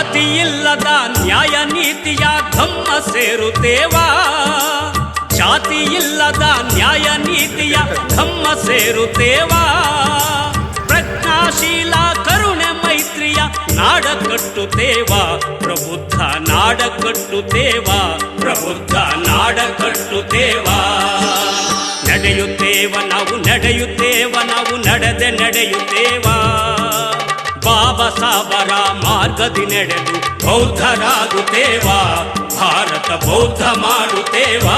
ಜಾತಿ ಇಲ್ಲದ ನ್ಯಾಯ ನೀತಿಯ ಧಮ್ಮ ಸೇರುತ್ತೇವಾ ಜಾತಿ ಇಲ್ಲದ ನ್ಯಾಯ ನೀತಿಯ ಧಮ್ಮ ಸೇರುತ್ತೇವಾ ಪ್ರಜ್ಞಾಶೀಲ ಕರುಣೆ ಮೈತ್ರಿಯ ನಾಡ ಕಟ್ಟುತ್ತೇವಾ ಪ್ರಬುದ್ಧ ನಾಡ ಕಟ್ಟುತ್ತೇವಾ ಪ್ರಬುದ್ಧ ನಾಡ ಕಟ್ಟುತ್ತೇವಾ ನಡೆಯುತ್ತೇವ ನಾವು ನಡೆಯುತ್ತೇವ ನಾವು ನಡೆದೆ ನಡೆಯುತ್ತೇವಾ ಬಾಬಾ ಸಾಬರ ಮಾರ್ಗದಿ ನಡೆದು ಬೌದ್ಧರಾಗುತ್ತೇವಾ ಭಾರತ ಬೌದ್ಧ ಮಾಡುತ್ತೇವಾ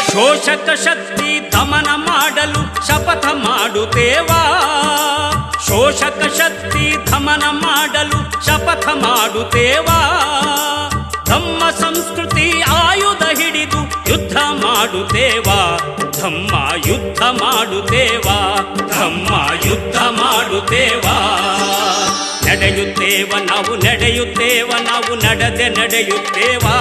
ಶೋಷಕ ಶಕ್ತಿ ದಮನ ಮಾಡಲು ಶಪಥ ಮಾಡುತ್ತೇವಾ ಶೋಷಕ ಶಕ್ತಿ ದಮನ ಮಾಡಲು ಶಪಥ ಮಾಡುತ್ತೇವಾ ಧಮ್ಮ ಸಂಸ್ಕೃತಿ ಆಯುಧ ಹಿಡಿದು ಯುದ್ಧ ಮಾಡುತ್ತೇವಾ ಧಮ್ಮ ಯುದ್ಧ ಮಾಡುತ್ತೇವಾ ಧಮ್ಮ ಯುದ್ಧ ಮಾಡುತ್ತೇವಾ ನಡೆಯುತ್ತೇವ ನಾವು ನಡೆಯುತ್ತೇವ ನಾವು ನಡೆದೆ ನಡೆಯುತ್ತೇವಾ